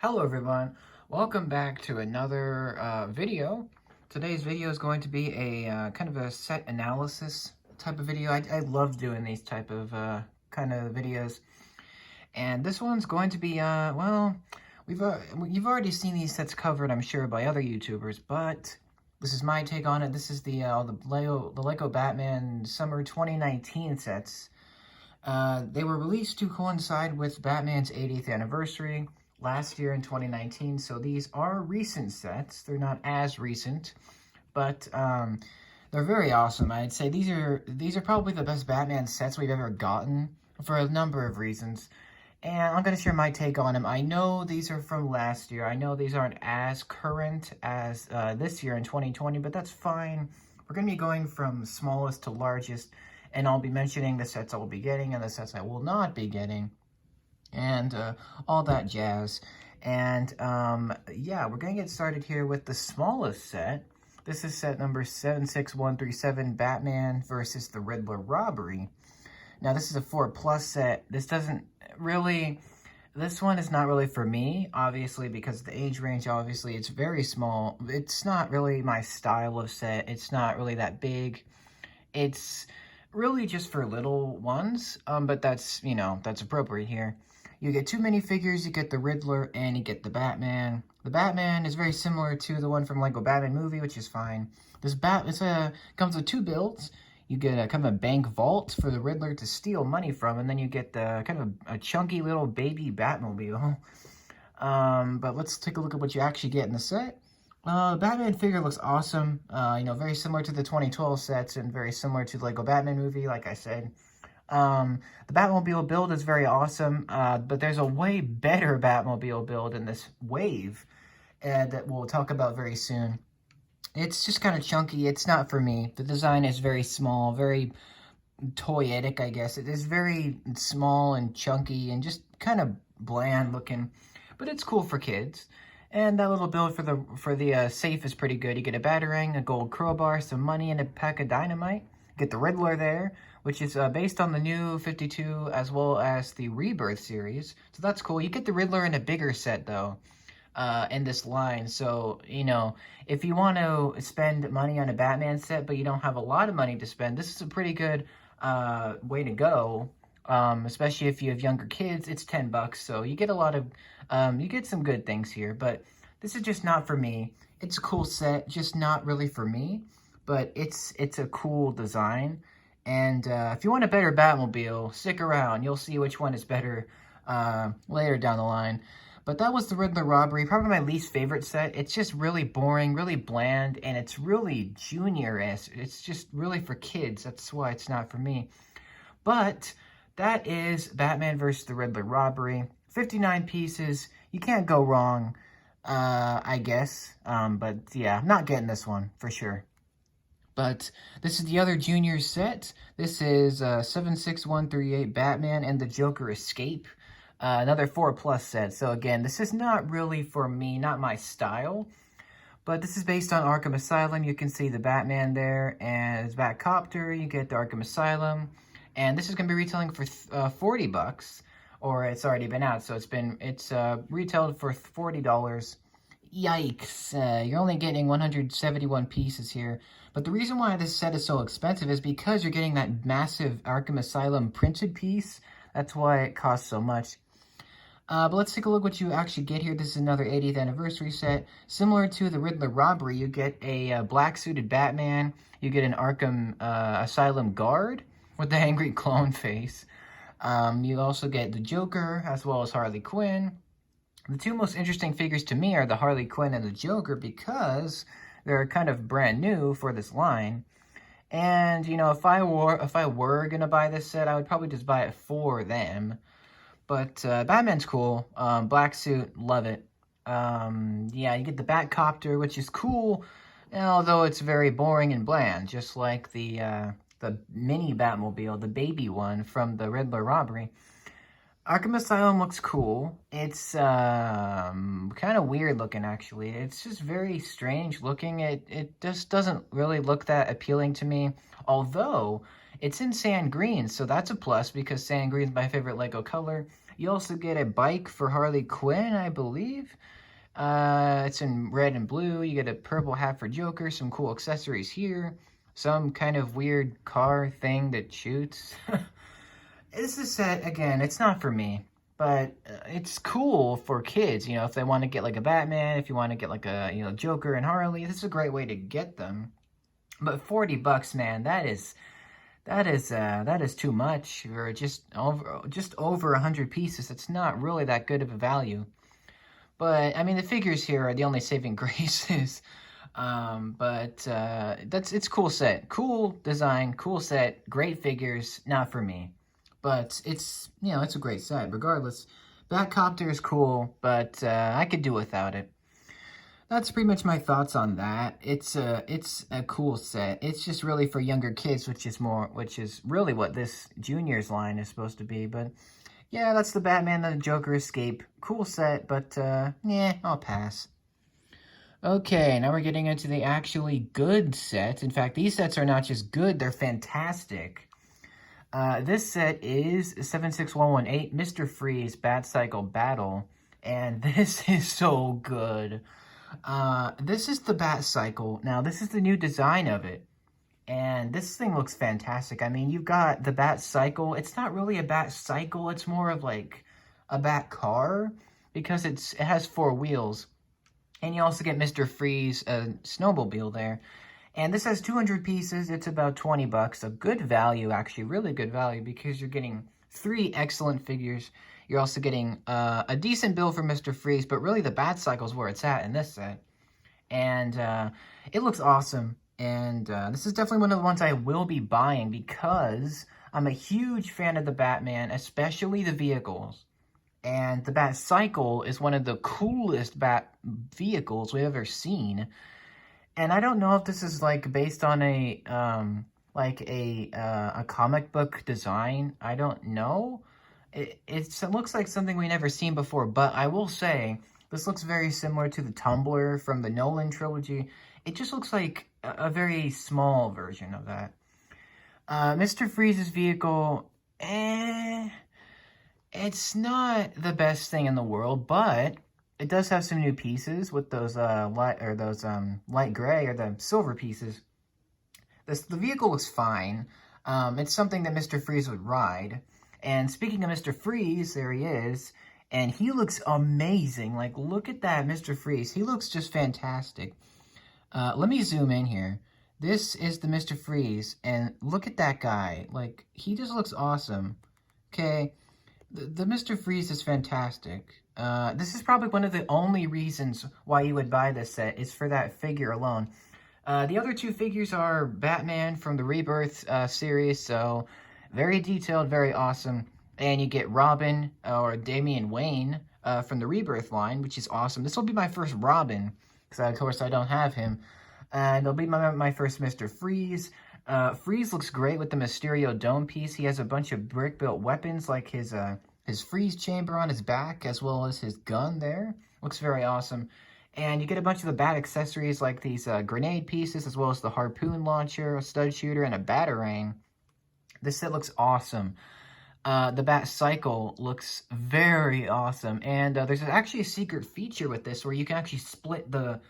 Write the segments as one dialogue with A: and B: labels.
A: Hello everyone, welcome back to another video. Today's video is going to be a kind of a set analysis type of video. I love doing these type of kind of videos. And this one's going to be, well, you've already seen these sets covered, I'm sure, by other YouTubers, but this is my take on it. This is the Lego Batman Summer 2019 sets. They were released to coincide with Batman's 80th anniversary last year in 2019, so these are recent sets. They're not as recent, but they're very awesome. I'd say these are probably the best Batman sets we've ever gotten for a number of reasons. And I'm going to share my take on them. I know these are from last year. I know these aren't as current as this year in 2020, but that's fine. We're going to be going from smallest to largest, and I'll be mentioning the sets I will be getting and the sets I will not be getting, and all that jazz. And yeah, we're going to get started here with the smallest set. This is set number 76137, Batman versus the Riddler Robbery. Now, this is a 4+ set. This one is not really for me, obviously, because the age range, obviously, it's very small. It's not really my style of set. It's not really that big. It's really just for little ones, but that's, that's appropriate here. You get two minifigures, you get the Riddler, and you get the Batman. The Batman is very similar to the one from Lego Batman movie, which is fine. This comes with two builds. You get a kind of a bank vault for the Riddler to steal money from, and then you get the kind of a chunky little baby Batmobile. But let's take a look at what you actually get in the set. The Batman figure looks awesome. Very similar to the 2012 sets and very similar to the Lego Batman movie, like I said. The Batmobile build is very awesome, but there's a way better Batmobile build in this wave that we'll talk about very soon. It's just kind of chunky. It's not for me. The design is very small, very toyetic, I guess. It is very small and chunky and just kind of bland looking, but it's cool for kids. And that little build for the safe is pretty good. You get a batarang, a gold crowbar, some money, and a pack of dynamite. Get the Riddler there, which is based on the new 52 as well as the Rebirth series. So that's cool. You get the Riddler in a bigger set, though, in this line. So, if you want to spend money on a Batman set, but you don't have a lot of money to spend, this is a pretty good way to go. Especially if you have younger kids, it's $10, so you get a lot of, you get some good things here, but this is just not for me. It's a cool set, just not really for me, but it's a cool design, and if you want a better Batmobile, stick around, you'll see which one is better later down the line. But that was the Riddler Robbery, probably my least favorite set. It's just really boring, really bland, and it's really junior-esque. It's just really for kids, that's why it's not for me. But that is Batman vs. the Riddler Robbery. 59 pieces. You can't go wrong, I guess. But yeah, I'm not getting this one for sure. But this is the other junior set. This is 76138 Batman and the Joker Escape. Another 4+ set. So again, this is not really for me, not my style. But this is based on Arkham Asylum. You can see the Batman there and his Batcopter. You get the Arkham Asylum. And this is going to be retailing for $40, or it's already been out, so it's retailed for $40. Yikes! You're only getting 171 pieces here. But the reason why this set is so expensive is because you're getting that massive Arkham Asylum printed piece. That's why it costs so much. But let's take a look what you actually get here. This is another 80th anniversary set. Similar to the Riddler Robbery, you get a black-suited Batman. You get an Arkham Asylum guard with the angry clone face. You also get the Joker as well as Harley Quinn. The two most interesting figures to me are the Harley Quinn and the Joker because they're kind of brand new for this line. And, if I were going to buy this set, I would probably just buy it for them. But Batman's cool. Black suit, love it. Yeah, you get the Batcopter, which is cool, although it's very boring and bland, just like the mini Batmobile, the baby one from the Riddler Robbery. Arkham Asylum looks cool. It's kind of weird looking, actually. It's just very strange looking. It just doesn't really look that appealing to me. Although, it's in sand green, so that's a plus because sand green is my favorite Lego color. You also get a bike for Harley Quinn, I believe. It's in red and blue. You get a purple hat for Joker, some cool accessories here, some kind of weird car thing that shoots. This is set, again, it's not for me, but it's cool for kids, you know, if they want to get like a Batman, if you want to get like a, you know, Joker and Harley, this is a great way to get them. But 40 bucks, man, that is too much for just over 100 pieces. It's not really that good of a value. But I mean, the figures here are the only saving graces. It's cool set, cool design, cool set, great figures. Not for me, but it's, you know, it's a great set regardless. Batcopter is cool, but I could do without it. That's pretty much my thoughts on that. It's a cool set. It's just really for younger kids, which is really what this Juniors line is supposed to be. But yeah, that's the Batman and the Joker Escape. Cool set, but yeah, I'll pass. Okay, now we're getting into the actually good sets. In fact, these sets are not just good, they're fantastic. This set is 76118 Mr. Freeze Bat Cycle Battle, and this is so good. This is the Bat Cycle. Now, this is the new design of it, and this thing looks fantastic. I mean, you've got the Bat Cycle. It's not really a Bat Cycle. It's more of like a Bat car because it has 4 wheels. And you also get Mr. Freeze, a snowmobile there. And this has 200 pieces. It's about 20 bucks. A good value, actually. Really good value because you're getting 3 excellent figures. You're also getting a decent bill for Mr. Freeze, but really the Bat Cycle is where it's at in this set. And it looks awesome. And this is definitely one of the ones I will be buying because I'm a huge fan of the Batman, especially the vehicles. And the Bat Cycle is one of the coolest Bat vehicles we've ever seen. And I don't know if this is like based on a comic book design. I don't know. It looks like something we never seen before, but I will say this looks very similar to the Tumbler from the Nolan trilogy. It just looks like a very small version of that. Mr. Freeze's vehicle, it's not the best thing in the world, but it does have some new pieces with those light gray or the silver pieces. The vehicle looks fine. It's something that Mr. Freeze would ride. And speaking of Mr. Freeze, there he is, and he looks amazing. Like, look at that, Mr. Freeze. He looks just fantastic. Let me zoom in here. This is the Mr. Freeze, and look at that guy. Like, he just looks awesome. Okay. The Mr. Freeze is fantastic. This is probably one of the only reasons why you would buy this set is for that figure alone. The other 2 figures are Batman from the Rebirth series, so very detailed, very awesome. And you get Robin or Damian Wayne from the Rebirth line, which is awesome. This will be my first Robin, because of course I don't have him. And it'll be my first Mr. Freeze. Freeze looks great with the Mysterio dome piece. He has a bunch of brick-built weapons, like his freeze chamber on his back, as well as his gun there. Looks very awesome. And you get a bunch of the Bat accessories, like these grenade pieces, as well as the harpoon launcher, a stud shooter, and a batarang. This set looks awesome. The Bat Cycle looks very awesome. And there's actually a secret feature with this where you can actually split the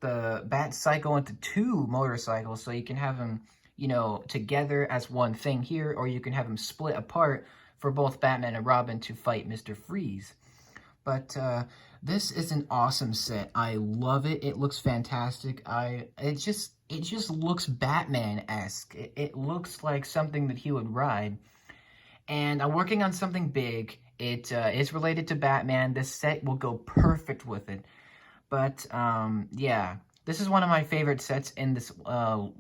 A: Bat Cycle into 2 motorcycles, so you can have them, you know, together as one thing here, or you can have them split apart for both Batman and Robin to fight Mr. Freeze. But this is an awesome set. I love it. It looks fantastic. It just looks Batman-esque. It looks like something that he would ride. And I'm working on something big. It is related to Batman. This set will go perfect with it. But yeah, this is one of my favorite sets in this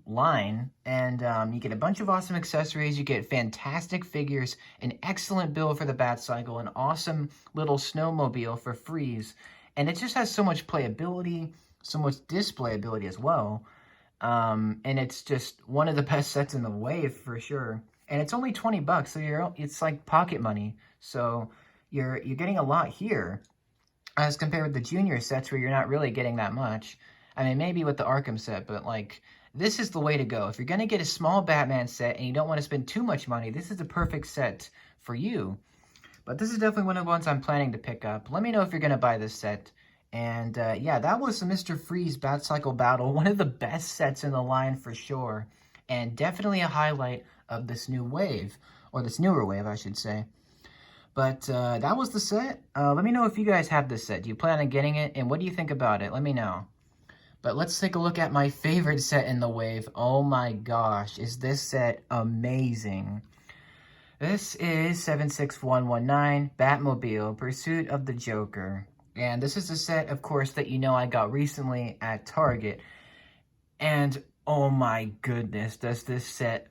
A: line, and you get a bunch of awesome accessories, you get fantastic figures, an excellent build for the Bat Cycle, an awesome little snowmobile for Freeze, and it just has so much playability, so much displayability as well, and it's just one of the best sets in the wave for sure, and it's only 20 bucks, so it's like pocket money, so you're getting a lot here, as compared with the junior sets where you're not really getting that much. I mean, maybe with the Arkham set, but, like, this is the way to go. If you're going to get a small Batman set and you don't want to spend too much money, this is the perfect set for you. But this is definitely one of the ones I'm planning to pick up. Let me know if you're going to buy this set. And yeah, that was the Mr. Freeze Bat Cycle Battle. One of the best sets in the line for sure. And definitely a highlight of this new wave. Or this newer wave, I should say. But that was the set. Let me know if you guys have this set. Do you plan on getting it? And what do you think about it? Let me know. But let's take a look at my favorite set in the wave. Oh my gosh, is this set amazing. This is 76119 Batmobile Pursuit of the Joker. And this is a set, of course, that you know I got recently at Target. And oh my goodness, does this set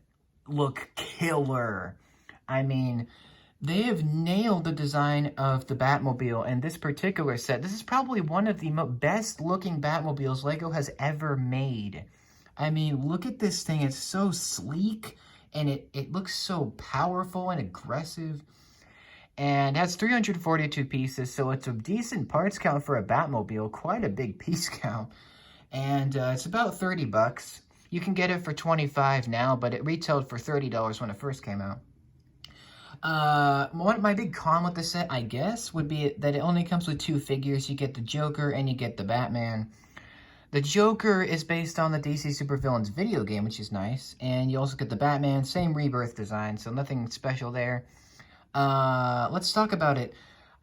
A: look killer. I mean, they have nailed the design of the Batmobile in this particular set. This is probably one of the best looking Batmobiles LEGO has ever made. I mean, look at this thing. It's so sleek and it looks so powerful and aggressive. And has 342 pieces, so it's a decent parts count for a Batmobile. Quite a big piece count. And it's about 30 bucks. You can get it for 25 now, but it retailed for $30 when it first came out. My big con with the set, I guess, would be that it only comes with 2 figures. You get the Joker and you get the Batman. The Joker is based on the DC Supervillains video game, which is nice. And you also get the Batman, same rebirth design, so nothing special there. Let's talk about it.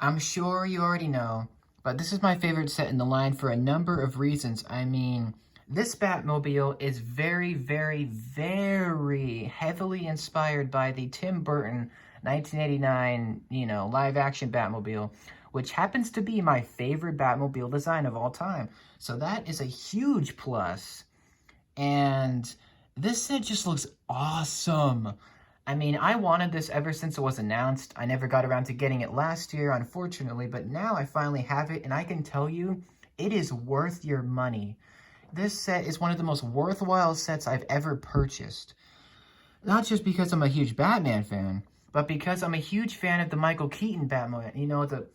A: I'm sure you already know, but this is my favorite set in the line for a number of reasons. I mean, this Batmobile is very, very, very heavily inspired by the Tim Burton 1989, live-action Batmobile, which happens to be my favorite Batmobile design of all time. So that is a huge plus. And this set just looks awesome. I mean, I wanted this ever since it was announced. I never got around to getting it last year, unfortunately, but now I finally have it, and I can tell you, it is worth your money. This set is one of the most worthwhile sets I've ever purchased. Not just because I'm a huge Batman fan, but because I'm a huge fan of the Michael Keaton Batman. You know, the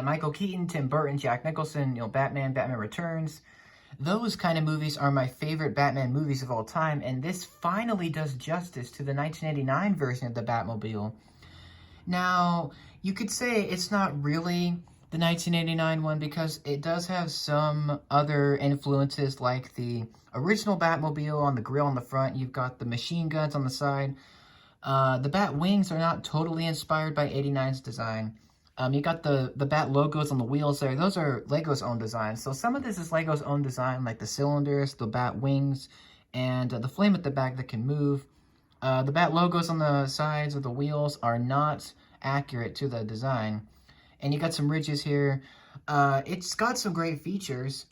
A: Michael Keaton, Tim Burton, Jack Nicholson, Batman Returns. Those kind of movies are my favorite Batman movies of all time, and this finally does justice to the 1989 version of the Batmobile. Now, you could say it's not really the 1989 one because it does have some other influences like the original Batmobile on the grille on the front. You've got the machine guns on the side. The Bat wings are not totally inspired by 89's design. You got the Bat logos on the wheels there. Those are LEGO's own designs. So some of this is LEGO's own design, like the cylinders, the Bat wings, and the flame at the back that can move. The Bat logos on the sides of the wheels are not accurate to the design. And you got some ridges here. It's got some great features.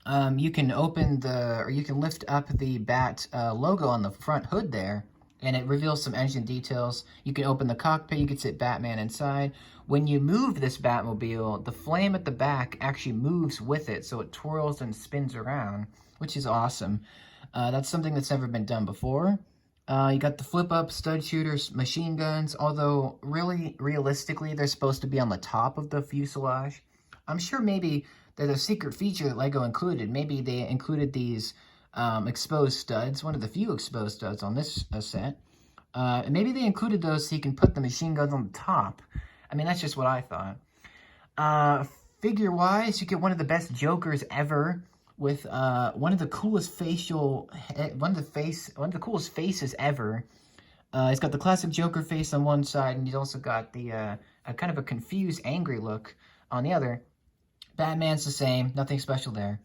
A: You can you can lift up the Bat logo on the front hood there, and it reveals some engine details. You can open the cockpit, you can sit Batman inside. When you move this Batmobile, the flame at the back actually moves with it, so it twirls and spins around, which is awesome. That's something that's never been done before. You got the flip-up stud shooters, machine guns, although really, realistically, they're supposed to be on the top of the fuselage. I'm sure maybe there's a secret feature that LEGO included. Maybe they included these exposed studs, one of the few exposed studs on this set. And maybe they included those so you can put the machine guns on the top. I mean, that's just what I thought. Figure-wise, you get one of the best Jokers ever with one of the coolest coolest faces ever. He's got the classic Joker face on one side, and he's also got the kind of a confused, angry look on the other. Batman's the same, nothing special there.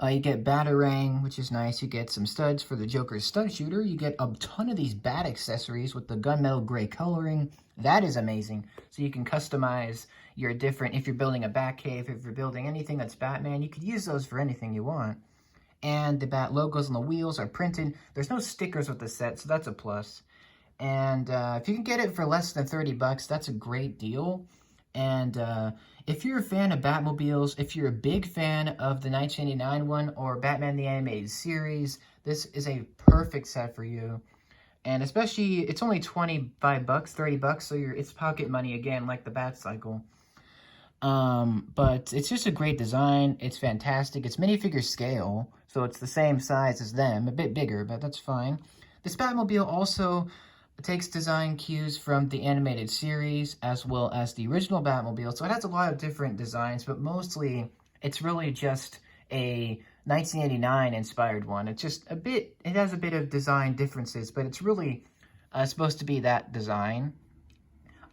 A: You get Batarang, which is nice. You get some studs for the Joker's stud shooter. You get a ton of these Bat accessories with the gunmetal gray coloring. That is amazing. So you can customize your different, if you're building a Batcave, if you're building anything that's Batman, you could use those for anything you want. And the Bat logos on the wheels are printed. There's no stickers with the set, so that's a plus. And if you can get it for less than 30 bucks, that's a great deal. And if you're a fan of Batmobiles, if you're a big fan of the 1989 one or Batman the Animated Series, this is a perfect set for you. And especially, it's only 25 bucks, 30 bucks, so it's pocket money again, like the Bat Cycle. But it's just a great design. It's fantastic. It's minifigure scale, so it's the same size as them, a bit bigger, but that's fine. This Batmobile also It takes design cues from the animated series as well as the original Batmobile. So it has a lot of different designs, but mostly it's really just a 1989 inspired one. It's just it has a bit of design differences, but it's really supposed to be that design.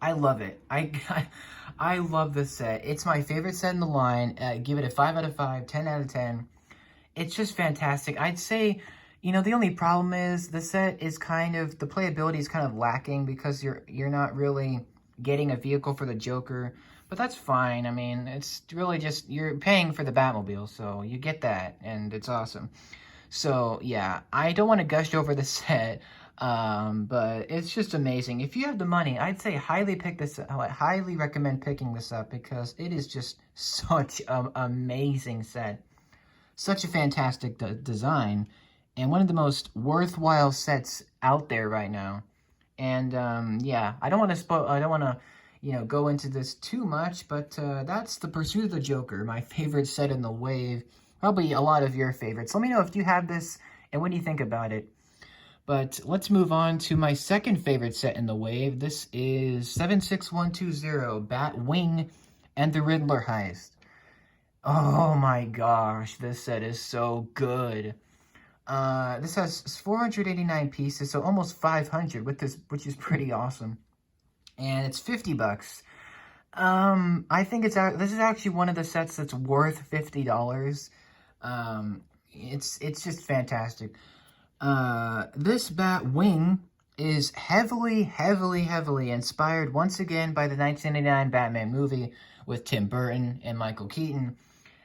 A: I love it. I love this set. It's my favorite set in the line. Give it a 5 out of 5, 10 out of 10. It's just fantastic. I'd say, the only problem is the set is the playability is kind of lacking because you're not really getting a vehicle for the Joker. But that's fine. I mean, it's really just, you're paying for the Batmobile, so you get that, and it's awesome. So, yeah, I don't want to gush over the set, but it's just amazing. If you have the money, I'd say highly recommend picking this up because it is just such an amazing set. Such a fantastic design, and one of the most worthwhile sets out there right now. And yeah, I don't want to go into this too much, but that's The Pursuit of the Joker, my favorite set in the wave. Probably a lot of your favorites. Let me know if you have this and what do you think about it. But let's move on to my second favorite set in the wave. This is 76120, Batwing and the Riddler Heist. Oh my gosh, this set is so good. This has 489 pieces, so almost 500 with this, which is pretty awesome. And it's $50. I think this is actually one of the sets that's worth $50. It's just fantastic. This Batwing is heavily inspired once again by the 1989 Batman movie with Tim Burton and Michael Keaton.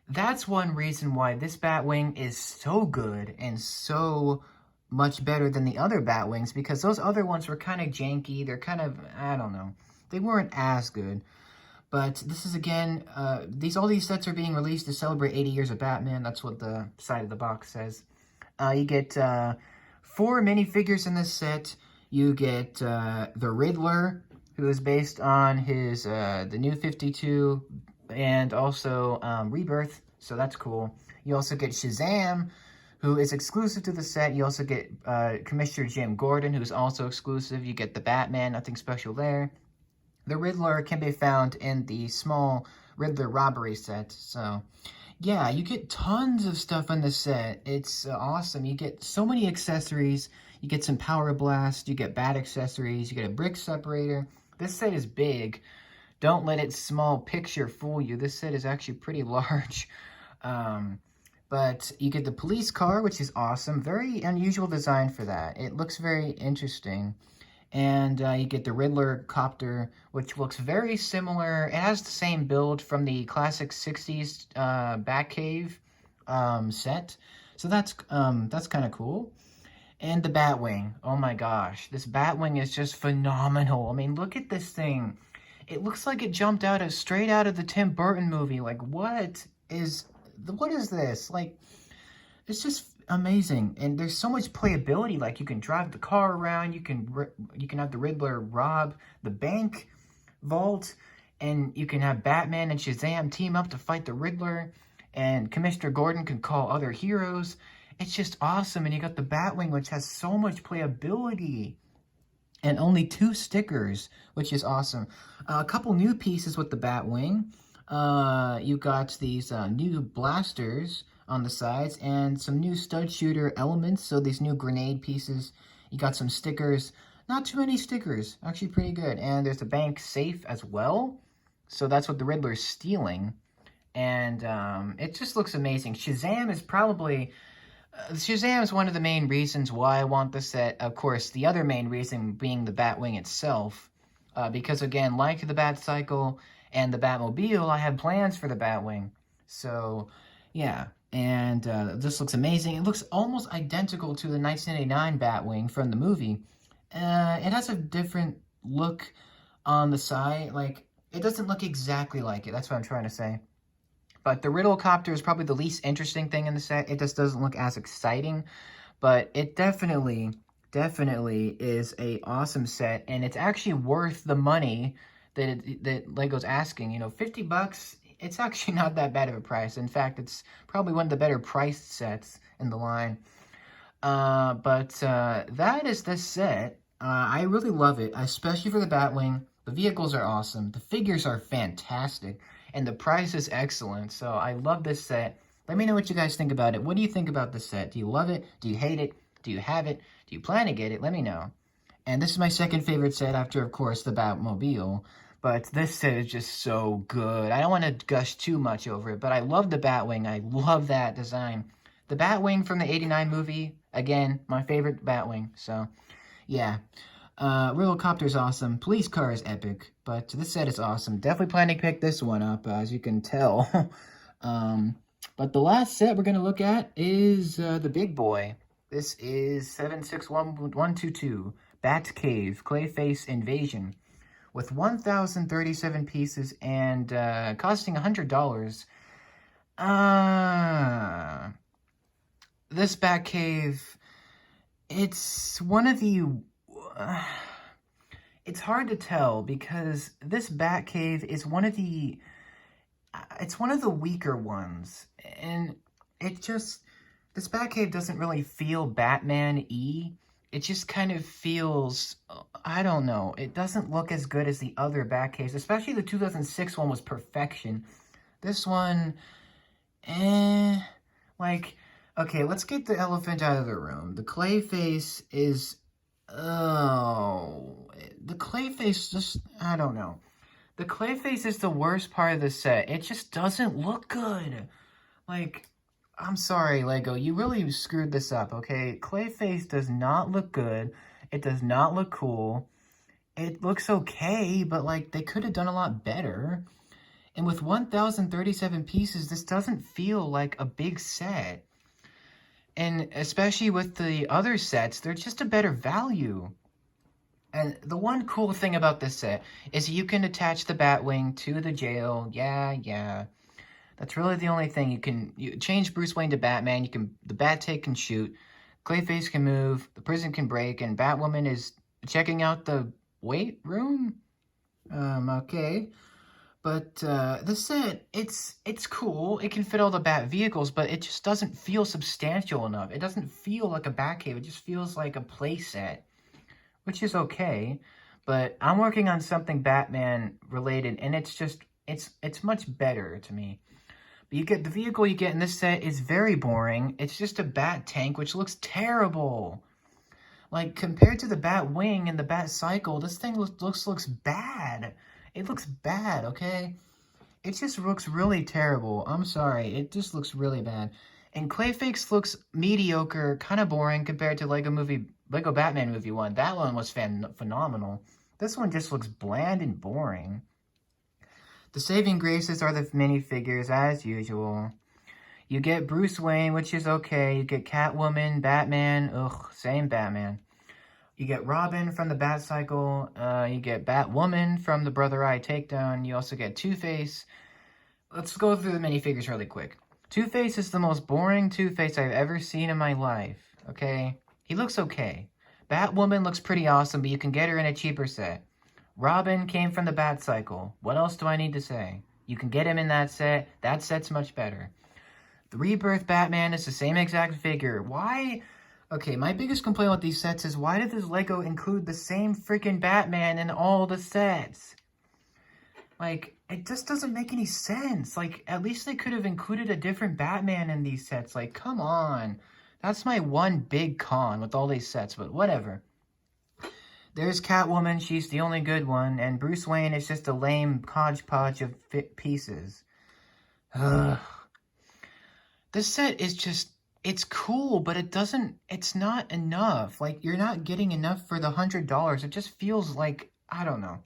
A: That's one reason why this Batwing is so good and so much better than the other Batwings, because those other ones were kind of janky. They're kind of, I don't know, they weren't as good. But this is, again, all these sets are being released to celebrate 80 years of Batman. That's what the side of the box says. You get 4 minifigures in this set. You get the Riddler, who is based on his the New 52 and also Rebirth, so that's cool. You also get Shazam, who is exclusive to the set. You also get Commissioner Jim Gordon, who's also exclusive. You get the Batman, nothing special there. The Riddler can be found in the small Riddler robbery set, so yeah, you get tons of stuff in the set. It's awesome. You get so many accessories. You get some Power Blast. You get bat accessories. You get a brick separator. This set is big. Don't let its small picture fool you. This set is actually pretty large. But you get the police car, which is awesome. Very unusual design for that. It looks very interesting. And you get the Riddler copter, which looks very similar. It has the same build from the classic 60s Batcave set. So that's kind of cool. And the Batwing. Oh my gosh. This Batwing is just phenomenal. I mean, look at this thing. It looks like it jumped straight out of the Tim Burton movie. Like, what is this? Like, it's just amazing. And there's so much playability. Like, you can drive the car around. You can have the Riddler rob the bank vault. And you can have Batman and Shazam team up to fight the Riddler. And Commissioner Gordon can call other heroes. It's just awesome. And you got the Batwing, which has so much playability. And only 2 stickers, which is awesome. A couple new pieces with the Batwing. You got these new blasters on the sides and some new stud shooter elements. So these new grenade pieces. You got some stickers. Not too many stickers. Actually pretty good. And there's a bank safe as well. So that's what the Riddler's stealing. And it just looks amazing. Shazam is probably... Shazam is one of the main reasons why I want the set. Of course, the other main reason being the Batwing itself. Because, again, like the Batcycle and the Batmobile, I have plans for the Batwing. So, yeah. And this looks amazing. It looks almost identical to the 1989 Batwing from the movie. It has a different look on the side. Like, it doesn't look exactly like it. That's what I'm trying to say. But the Riddlecopter is probably the least interesting thing in the set. It just doesn't look as exciting. But it definitely is a awesome set. And it's actually worth the money that LEGO's asking. You know, $50, it's actually not that bad of a price. In fact, it's probably one of the better priced sets in the line. But that is this set. I really love it, especially for the Batwing. The vehicles are awesome. The figures are fantastic. And the price is excellent. So I love this set. Let me know what you guys think about it. What do you think about this set? Do you love it? Do you hate it? Do you have it? Do you plan to get it? Let me know. And this is my second favorite set after, of course, the Batmobile. But this set is just so good. I don't want to gush too much over it, but I love the Batwing. I love that design. The Batwing from the '89 movie, again, my favorite Batwing. So, yeah. Copter's awesome. Police car is epic. But this set is awesome. Definitely planning to pick this one up, as you can tell. But the last set we're going to look at is the big boy. This is 761122, Bat Cave, Clayface Invasion. With 1,037 pieces and costing $100. This Batcave, it's one of the... it's hard to tell because this Batcave is one of the... it's one of the weaker ones. And it just... this Batcave doesn't really feel Batman-y. It just kind of feels, I don't know, it doesn't look as good as the other Batcaves, especially the 2006 one was perfection. This one, like, okay, let's get the elephant out of the room. The Clayface is, the Clayface just, I don't know. The Clayface is the worst part of the set. It just doesn't look good. Like... I'm sorry, Lego, you really screwed this up, okay? Clayface does not look good. It does not look cool. It looks okay, but, like, they could have done a lot better. And with 1,037 pieces, this doesn't feel like a big set. And especially with the other sets, they're just a better value. And the one cool thing about this set is you can attach the Batwing to the jail. Yeah. That's really the only thing. You change Bruce Wayne to Batman. The Bat-Tank can shoot. Clayface can move. The prison can break. And Batwoman is checking out the weight room. Okay. But this set, it's cool. It can fit all the Bat vehicles, but it just doesn't feel substantial enough. It doesn't feel like a Batcave. It just feels like a play set, which is okay. But I'm working on something Batman related, and it's much better to me. The vehicle you get in this set is very boring. It's just a Bat-Tank, which looks terrible. Like, compared to the Bat-Wing and the Bat-Cycle, this thing looks bad. It looks bad, okay? It just looks really terrible. I'm sorry. It just looks really bad. And Clayface looks mediocre, kind of boring compared to Lego Batman Movie 1. That one was phenomenal. This one just looks bland and boring. The saving graces are the minifigures, as usual. You get Bruce Wayne, which is okay. You get Catwoman, Batman, same Batman. You get Robin from the Bat-Cycle. You get Batwoman from the Brother Eye Takedown. You also get Two-Face. Let's go through the minifigures really quick. Two-Face is the most boring Two-Face I've ever seen in my life, okay? He looks okay. Batwoman looks pretty awesome, but you can get her in a cheaper set. Robin came from the Bat-Cycle. What else do I need to say? You can get him in that set. That set's much better. The Rebirth Batman is the same exact figure. Why? Okay, my biggest complaint with these sets is why did this Lego include the same freaking Batman in all the sets? Like, it just doesn't make any sense. Like, at least they could have included a different Batman in these sets. Like, come on. That's my one big con with all these sets, but whatever. There's Catwoman, she's the only good one, and Bruce Wayne is just a lame hodgepodge of pieces. Ugh. This set is just, it's cool, but it's not enough. Like, you're not getting enough for the $100. It just feels like, I don't know.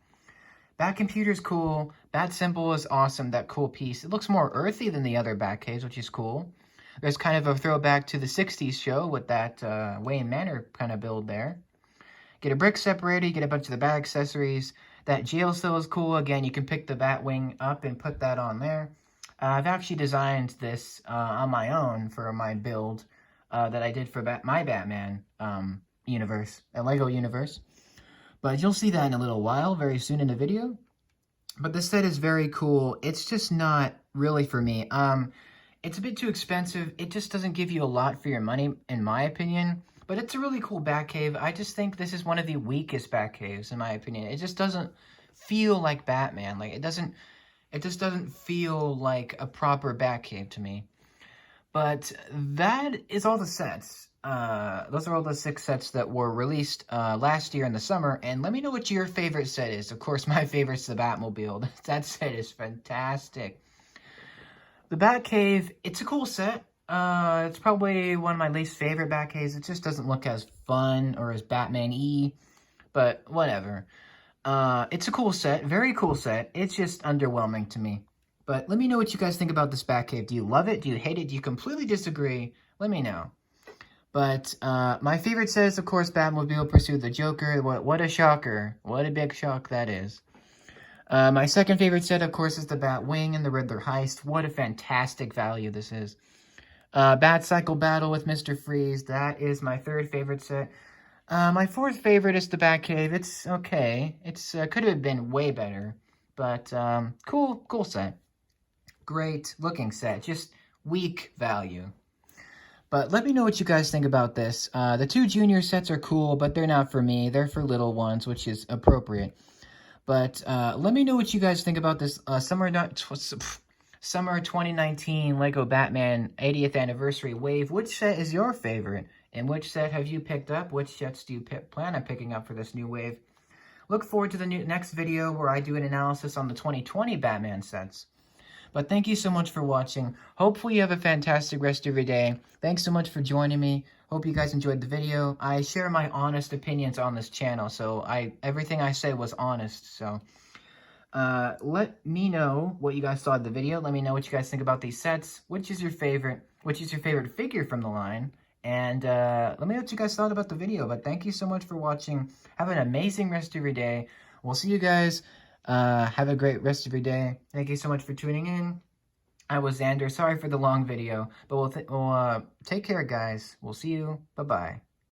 A: Batcomputer's cool. Bat Symbol is awesome, that cool piece. It looks more earthy than the other Batcaves, which is cool. There's kind of a throwback to the 60s show with that Wayne Manor kind of build there. Get a brick separator, you get a bunch of the Bat accessories. That jail cell is cool. Again, you can pick the Batwing up and put that on there. I've actually designed this on my own for my build that I did for my Batman universe, a Lego universe. But you'll see that in a little while, very soon in the video. But this set is very cool. It's just not really for me. It's a bit too expensive. It just doesn't give you a lot for your money, in my opinion. But it's a really cool Batcave. I just think this is one of the weakest Batcaves, in my opinion. It just doesn't feel like Batman. Like, it just doesn't feel like a proper Batcave to me. But that is all the sets. Those are all the 6 sets that were released last year in the summer. And let me know what your favorite set is. Of course, my favorite's the Batmobile. That set is fantastic. The Batcave, it's a cool set. It's probably one of my least favorite Batcaves. It just doesn't look as fun or as Batman-y. But whatever. It's a cool set. Very cool set. It's just underwhelming to me. But let me know what you guys think about this Batcave. Do you love it? Do you hate it? Do you completely disagree? Let me know. But my favorite set is, of course, Batmobile Pursued the Joker. What a shocker. What a big shock that is. My second favorite set, of course, is the Batwing and the Riddler Heist. What a fantastic value this is. Batcycle Battle with Mr. Freeze. That is my third favorite set. My fourth favorite is the Batcave. It's okay. It's could have been way better. But cool set. Great looking set, just weak value. But let me know what you guys think about this. The 2 junior sets are cool, but they're not for me. They're for little ones, which is appropriate. But let me know what you guys think about this summer 2019 Lego Batman 80th Anniversary Wave. Which set is your favorite? And which set have you picked up? Which sets do you plan on picking up for this new wave? Look forward to the next video where I do an analysis on the 2020 Batman sets. But thank you so much for watching. Hopefully you have a fantastic rest of your day. Thanks so much for joining me. Hope you guys enjoyed the video. I share my honest opinions on this channel, so everything I say was honest. So let me know what you guys thought of the video. Let me know what you guys think about these sets. Which is your favorite? Which is your favorite figure from the line? And let me know what you guys thought about the video. But thank you so much for watching. Have an amazing rest of your day. We'll see you guys. Have a great rest of your day. Thank you so much for tuning in. I was Xander. Sorry for the long video, but we'll take care, guys. We'll see you. Bye-bye.